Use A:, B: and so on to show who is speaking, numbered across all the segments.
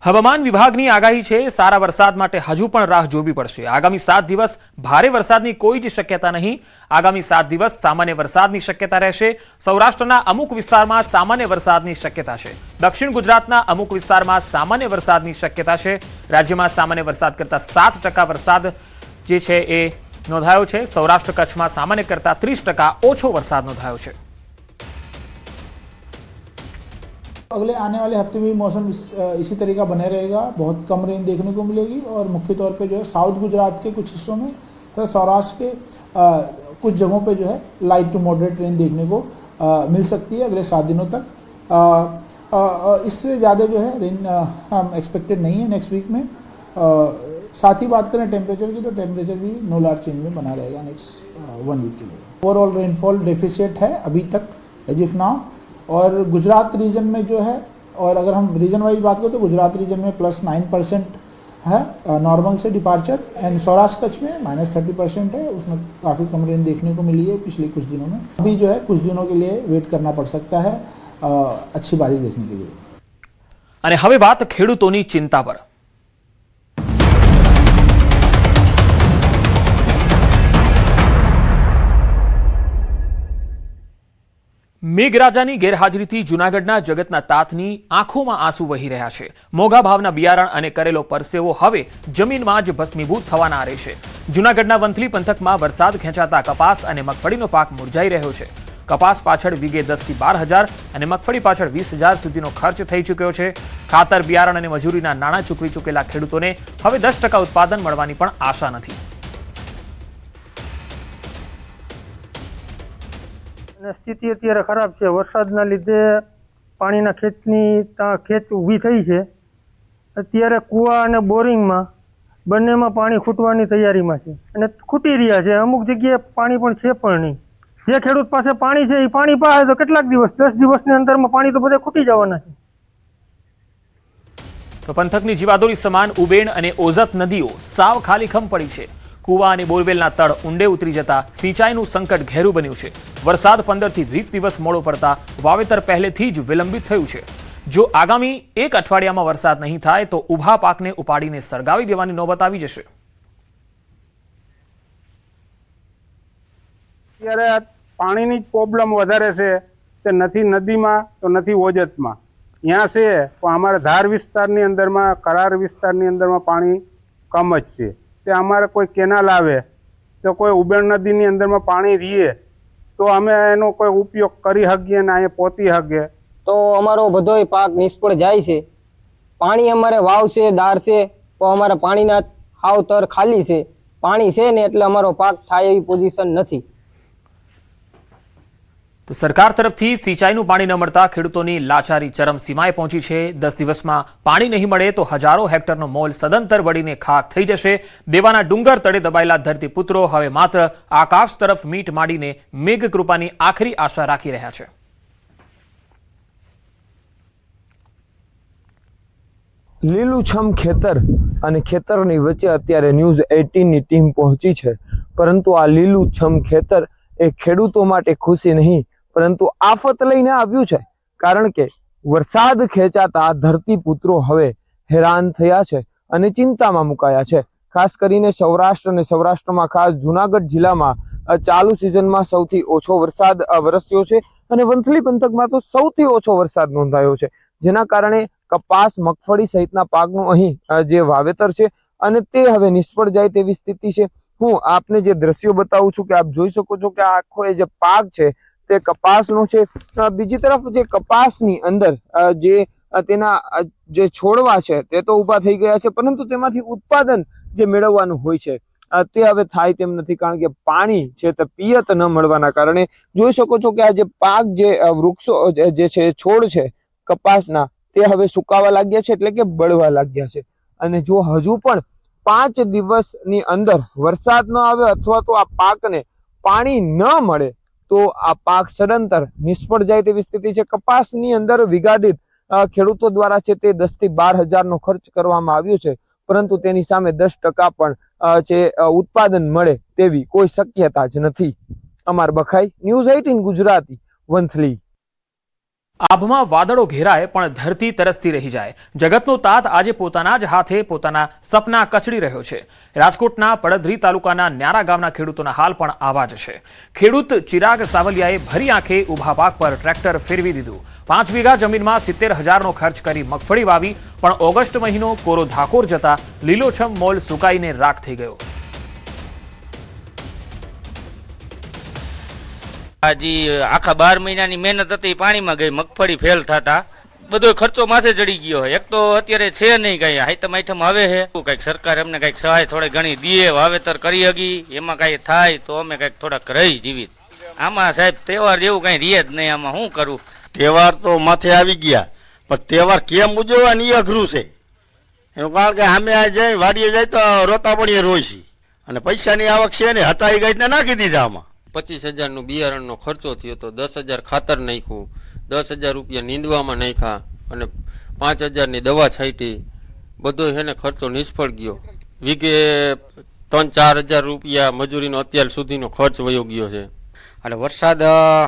A: હવામાન વિભાગની આગાહી છે સારા વરસાદ માટે હજુ પણ રાહ જોવી પડશે। આગામી 7 દિવસ ભારે વરસાદની કોઈ જ શક્યતા નહીં। આગામી 7 દિવસ સામાન્ય વરસાદની શક્યતા રહેશે। સૌરાષ્ટ્રના અમુક વિસ્તારમાં સામાન્ય વરસાદની શક્યતા છે। દક્ષિણ ગુજરાતના અમુક વિસ્તારમાં સામાન્ય વરસાદની શક્યતા છે। રાજ્યમાં સામાન્ય વરસાદ કરતા 7% વરસાદ જે છે એ નોંધાયો છે। સૌરાષ્ટ્ર કચ્છમાં સામાન્ય કરતા 30% ઓછો વરસાદ નોંધાયો છે।
B: अगले आने वाले हफ्ते में मौसम इसी तरह का बने रहेगा। बहुत कम रेन देखने को मिलेगी और मुख्य तौर पे जो है साउथ गुजरात के कुछ हिस्सों में तथा सौराष्ट्र के कुछ जगहों पे जो है लाइट टू मॉडरेट रेन देखने को मिल सकती है अगले 7 दिनों तक। इससे ज़्यादा जो है रेन हम एक्सपेक्टेड नहीं है नेक्स्ट वीक में। साथ ही बात करें टेम्परेचर की, तो टेम्परेचर भी नो लार्ज चेंज में बना रहेगा नेक्स्ट 1 वीक के लिए। ओवरऑल रेनफॉल डेफिसिट है अभी तक एज इफ नाउ। और गुजरात रीजन में जो है, और अगर हम रीजन वाइज बात करें तो गुजरात रीजन में +9% है नॉर्मल से डिपार्चर, एंड सौराष्ट्र कच्छ में -30% है। उसमें काफ़ी कम रेन देखने को मिली है पिछले कुछ दिनों में। अभी जो है कुछ दिनों के लिए वेट करना पड़ सकता है अच्छी बारिश देखने के लिए।
A: અને હવે વાત ખેડૂતોની ચિંતા પર। મેઘરાજાની ગેરહાજરીથી જૂનાગઢના જગતના તાતની આંખોમાં આંસુ વહી રહ્યા છે। મોંઘા ભાવના બિયારણ અને કરેલો પરસેવો હવે જમીનમાં જ ભસ્મીભૂત થવાના આરે છે। જૂનાગઢના વંથલી પંથકમાં વરસાદ ખેંચાતા કપાસ અને મગફળીનો પાક મુરઝાઈ રહ્યો છે। કપાસ પાછળ વીઘે 10 થી 12,000 અને મગફળી પાછળ 20,000 સુધીનો ખર્ચ થઈ ચૂક્યો છે। ખાતર, બિયારણ અને મજૂરીના નાણાં ચૂકવી ચૂકેલા ખેડૂતોને હવે 10% ઉત્પાદન મળવાની પણ આશા નથી।
C: સ્થિતિ અત્યારે ખરાબ છે। વરસાદના લીધે પાણીના ખેંચ ઊભી થઈ છે। અત્યારે કૂવા અને બોરિંગમાં બંનેમાં પાણી ખૂટવાની તૈયારીમાં છે અને ખૂટી રહ્યા છે। અમુક જગ્યાએ પાણી પણ છે પણ નહીં। જે ખેડૂત પાસે પાણી છે એ પાણી પાસે તો કેટલાક દિવસ 10 દિવસની અંદરમાં પાણી તો બધે ખૂટી જવાના છે।
A: તો પંથકની જીવાદોરી સમાન ઉબેણ અને ઓઝત નદીઓ સાવ ખાલીખમ પડી છે। કુવા અને બોરવેલના તળ ઊંડે ઉતરી જતા સિંચાઈનું સંકટ ઘેરું બન્યું છે। વરસાદ 15 થી 20 દિવસ મોડો પડતા વાવેતર પહેલેથી જ વિલંબિત થયું છે। જો આગામી 1 અઠવાડિયામાં વરસાદ નહીં થાય તો ઊભા પાકને ઉપાડીને સળગાવી દેવાની નોબત આવી જશે।
D: અત્યારે પાણીની જ પ્રોબ્લેમ વધારે છે કે નથી નદીમાં તો નથી ઓજતમાં। ત્યાં છે પણ અમારા ધાર વિસ્તારની અંદરમાં, કરાર વિસ્તારની અંદરમાં પાણી કમ જ છે। તે અમારે કોઈ કેનાલ આવે તો કોઈ ઉબેણ નદીની અંદરમાં પાણી રહીએ તો અમે એનો કોઈ ઉપયોગ કરી શકીએ ને અહીંયા પહોંચી શકીએ।
E: તો અમારો બધોય પાક નિષ્ફળ જાય છે। પાણી અમારે વાવ છે, દાર છે, તો અમારે પાણીના હાવ તર ખાલી છે। પાણી છે ને એટલે અમારો પાક થાય એવી પોઝિશન નથી।
A: તો સરકાર તરફથી સિંચાઈનું પાણી ન મળતા ખેડૂતોની લાચારી ચરમસીમાએ પહોંચી છે। 10 દિવસમાં પાણી નહીં મળે તો હજારો હેક્ટરનો મોલ સદંતર બળીને ખાક થઈ જશે। દેવાના ડુંગર તળે દબાયેલા ધરતીપુત્રો હવે માત્ર આકાશ તરફ મીટ માંડીને મેઘ કૃપાની આખરી આશા રાખી રહ્યા છે।
F: લીલુંછમ ખેતર અને ખેતરની વચ્ચે અત્યારે ન્યૂઝ 18 ની ટીમ પહોંચી છે, પરંતુ આ લીલુંછમ ખેતર એ ખેડૂતો માટે ખુશી નહીં પરંતુ આફત લઈને આવ્યું છે। કારણ કે વરસાદ ખેંચાતા ધરતીપુત્રો હવે હેરાન થયા છે અને ચિંતામાં મુકાયા છે। ખાસ કરીને સૌરાષ્ટ્ર અને સૌરાષ્ટ્રમાં ખાસ જૂનાગઢ જિલ્લામાં ચાલુ સિઝનમાં સૌથી ઓછો વરસાદ વરસ્યો છે અને વંથલી પંથકમાં તો સૌથી ઓછો વરસાદ નોંધાયો છે, જેના કારણે કપાસ, મગફળી સહિતના પાકનું અહીં જે વાવેતર છે અને તે હવે નિષ્ફળ જાય તેવી સ્થિતિ છે। હું આપને જે દ્રશ્યો બતાવું છું કે આપ જોઈ શકો છો કે આખો જે પાક છે તે કપાસનો છે। બીજી તરફ જે કપાસની અંદર જે તેના જે છોડવા છે તે તો ઊભા થઈ ગયા છે, પરંતુ તેમાંથી ઉત્પાદન જે મેળવવાનું હોય છે તે હવે થાય તેમ નથી। કારણ કે પાણી છે તે પિયત ન મળવાના કારણે જોઈ શકો છો કે આ જે પાક, જે વૃક્ષો જે છે, છોડ છે કપાસના, તે હવે સુકાવા લાગ્યા છે, એટલે કે બળવા લાગ્યા છે। અને જો હજુ પણ 5 દિવસની અંદર વરસાદ ન આવે અથવા તો આ પાકને પાણી ન મળે તો આ પાક સદંતર નિષ્ફળ જાય તેવી સ્થિતિ છે। કપાસની અંદર વીઘા દીઠ ખેડૂતો દ્વારા છે તે 10 થી 12,000નો ખર્ચ કરવામાં આવ્યો છે, પરંતુ તેની સામે 10% પણ છે ઉત્પાદન મળે તેવી કોઈ શક્યતા જ નથી। અમર બખાઈ, ન્યૂઝ 18 ગુજરાતી, વંથલી।
A: આભમાં વાદળો ઘેરાય પણ ધરતી તરસતી રહી જાય. જગતનો તાત આજે પોતાના જ હાથે પોતાના સપના કચડી રહ્યો છે. રાજકોટના પડધરી તાલુકાના ન્યારા ગામના ખેડૂતોના હાલ પણ આવા જ છે. ખેડૂત ચિરાગ સાવલિયાએ ભરી આંખે ઊભા પાક પર ટ્રેક્ટર ફેરવી દીધું. 5 વીઘા જમીનમાં 70,000નો ખર્ચ કરી મગફળી વાવી, પણ ઓગસ્ટ મહિનો કોરો ધાકોર જતા લીલોછમ મોલ સુકાઈને રાખ થઈ ગયો.
G: હજી આખા 12 મહિનાની મહેનત હતી પાણીમાં ગઈ, મગફળી ફેલ થતા બધો ખર્ચો માથે ચડી ગયો. એક તો અત્યારે છે નહીં કઈ આઈટમ આવે છે, કઈક સરકાર અમને કઈક સહાય થોડી ઘણી દીએ, વાવેતર કરી હગી, એમાં કઈ થાય તો અમે કઈક થોડાક રહી જીવિત. આમાં સાહેબ તહેવાર જેવું કઈ રીએ જ નહીં. આમાં શું કરું?
H: તહેવાર તો માથે આવી ગયા, પણ તહેવાર કેમ ઉજવવાની એ અઘરું છે એનું કારણ કે અમે આ જાય વાડીએ જાય તો રોતા પડીએ રોય છે, અને પૈસાની આવક છે ને હતાઈ ગઈ નાખી દીધા. આમાં
I: 25,000નો બિયારણનો ખર્ચો થયો તો 10,000 ખાતર નાખ્યું, 10,000 રૂપિયા નીંદવામાં નાખ્યા અને 5,000ની દવા છાંટી. બધો એને ખર્ચો નિષ્ફળ ગયો. વીઘે 3-4,000 રૂપિયા મજૂરીનો અત્યાર સુધીનો ખર્ચ વયો ગયો છે.
J: અને વરસાદ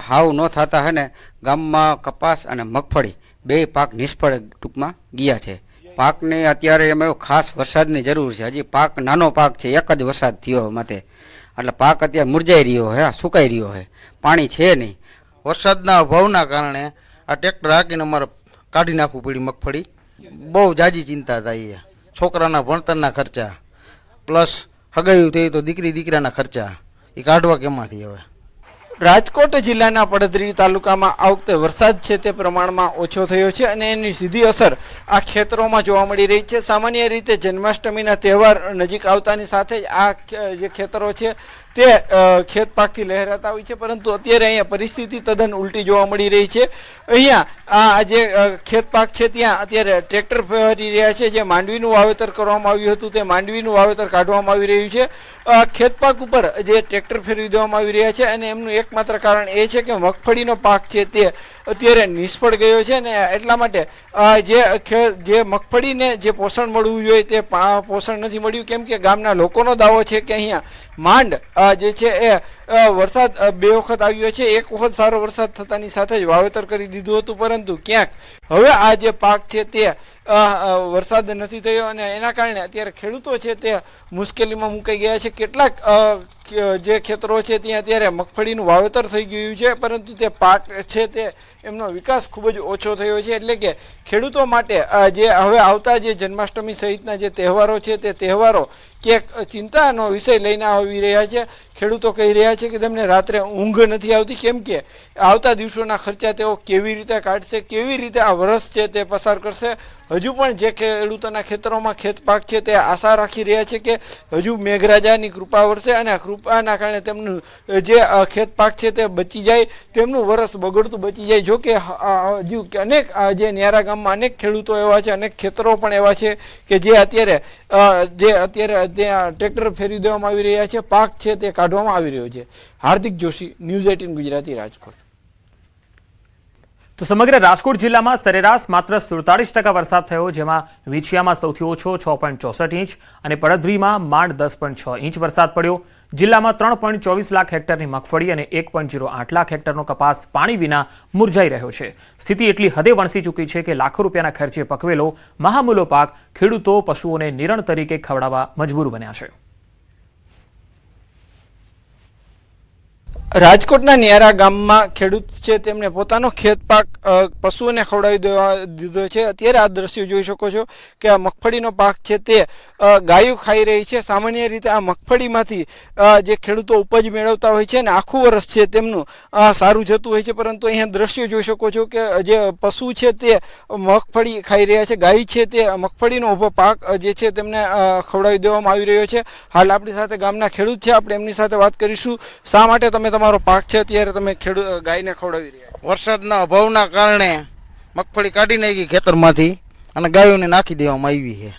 J: હાવ ન થતા હે ને ગામમાં કપાસ અને મગફળી બે પાક નિષ્ફળ ટૂંકમાં ગયા છે. પાકને અત્યારે એમાં ખાસ વરસાદની જરૂર છે. હજી પાક નાનો પાક છે, એક જ વરસાદ થયો માટે, એટલે પાક અત્યારે મુરઝાઈ રહ્યો હે, સુકાઈ રહ્યો છે, પાણી છે નહીં.
K: વરસાદના અભાવના કારણે આ ટ્રેક્ટર હાંકીને અમારે કાઢી નાખવું પડ્યું મગફળી. બહુ જાજી ચિંતા થાય. છોકરાના ભણતરના ખર્ચા પ્લસ હગાયું થઈ તો દીકરાના ખર્ચા એ કાઢવા કેમાંથી હવે?
L: રાજકોટ જિલ્લાના પડધરી તાલુકામાં આ વખતે વરસાદ છે તે પ્રમાણમાં ઓછો થયો છે અને એની સીધી અસર આ ખેતરોમાં જોવા મળી રહી છે. સામાન્ય રીતે જન્માષ્ટમીના તહેવાર નજીક આવતાની સાથે જ આ જે ખેતરો છે તે ખેત પાકથી લહેરાતા હોય છે, પરંતુ અત્યારે અહીંયા પરિસ્થિતિ તદ્દન ઉલટી જોવા મળી રહી છે. અહીંયા આ જે ખેત પાક છે ત્યાં અત્યારે ટ્રેક્ટર ફેરી રહ્યા છે. જે માંડવીનું વાવેતર કરવામાં આવ્યું હતું તે માંડવીનું વાવેતર કાઢવામાં આવી રહ્યું છે. ખેત પાક ઉપર જે ટ્રેક્ટર ફેરવી દેવામાં આવી રહ્યા છે અને એમનું એકમાત્ર કારણ એ છે કે મગફળીનો પાક છે તે અત્યારે નિષ્ફળ ગયો છે ને એટલા માટે જે મગફળીને જે પોષણ મળવું જોઈએ તે પોષણ નથી મળ્યું. કેમ કે ગામના લોકોનો દાવો છે કે અહીંયા માંડ જે છે એ વરસાદ 2 વખત આવ્યો છે. એક વખત સારો વરસાદ થતાની સાથે જ વાવેતર કરી દીધું હતું, પરંતુ ક્યાંક હવે આ જે પાક છે તે વરસાદ નથી થયો અને એના કારણે અત્યારે ખેડૂતો છે તે મુશ્કેલીમાં મુકાઈ ગયા છે. કેટલાક જે ખેતરો છે ત્યાં અત્યારે મગફળીનું વાવેતર થઈ ગયું છે, પરંતુ તે પાક છે તે એમનો વિકાસ ખૂબ જ ઓછો થયો છે. એટલે કે ખેડૂતો માટે જે હવે આવતા જે જન્માષ્ટમી સહિતના જે તહેવારો છે તે તહેવારો ક્યાંક ચિંતાનો વિષય લઈને આવી રહ્યા છે. ખેડૂતો કહી રહ્યા છે કે તેમને રાત્રે ઊંઘ નથી આવતી, કેમ કે આવતા દિવસોના ખર્ચા તેઓ કેવી રીતે કાઢશે, કેવી રીતે આ વર્ષ છે તે પસાર કરશે. હજુ પણ જે ખેડૂતોના ખેતરોમાં ખેત પાક છે તે આશા રાખી રહ્યા છે કે હજુ મેઘરાજાની કૃપા વરસે અને કૃપાના કારણે તેમનું જે ખેત પાક છે તે બચી જાય, તેમનું વરસ બગડતું બચી જાય. જો કે હજુ અનેક જે ન્યારા ગામમાં અનેક ખેડૂતો એવા છે, અનેક ખેતરો પણ એવા છે કે જે અત્યારે ત્યાં ટ્રેક્ટર ફેરવી દેવામાં આવી રહ્યા છે, પાક છે તે કાઢવામાં આવી રહ્યો છે. હાર્દિક જોશી, ન્યૂઝ 18 ગુજરાતી, રાજકોટ.
A: તો સમગ્ર રાજકોટ જિલ્લામાં સરેરાશ માત્ર 47% વરસાદ થયો, જેમાં વિછિયામાં સૌથી ઓછો 6.64 ઇંચ અને પડધરીમાં માંડ 10.6 ઇંચ વરસાદ પડ્યો. જિલ્લામાં 3.24 લાખ હેક્ટરની મગફળી અને 1.08 લાખ હેક્ટરનો કપાસ પાણી વિના મુરઝાઈ રહ્યો છે. સ્થિતિ એટલી હદે વણસી ચૂકી છે કે લાખો રૂપિયાના ખર્ચે પકવેલો મહામૂલો પાક ખેડૂતો પશુઓને નિરણ તરીકે ખવડાવવા મજબૂર બન્યા છે.
L: રાજકોટના ન્યારા ગામમાં ખેડૂત છે તેમને પોતાનો ખેત પાક પશુઓને ખવડાવી દીધો છે. અત્યારે આ દ્રશ્યો જોઈ શકો છો કે આ મગફળીનો પાક છે તે ગાયો ખાઈ રહી છે. સામાન્ય રીતે આ મગફળીમાંથી જે ખેડૂતો ઉપજ મેળવતા હોય છે ને આખું વર્ષ છે તેમનું સારું જતું હોય છે, પરંતુ અહીંયા દ્રશ્યો જોઈ શકો છો કે જે પશુ છે તે મગફળી ખાઈ રહ્યા છે, ગાય છે તે મગફળીનો ઊભો પાક જે છે તેમને ખવડાવી દેવામાં આવી રહ્યો છે. હાલ આપણી સાથે ગામના ખેડૂત છે, આપણે એમની સાથે વાત કરીશું. શા માટે તમે તમારો પાક છે અત્યારે તમે ગાયને ખવડાવી રહ્યા?
K: વરસાદના અભાવના કારણે મગફળી કાઢી નાખી ખેતરમાંથી અને ગાયોને નાખી દેવામાં આવી છે.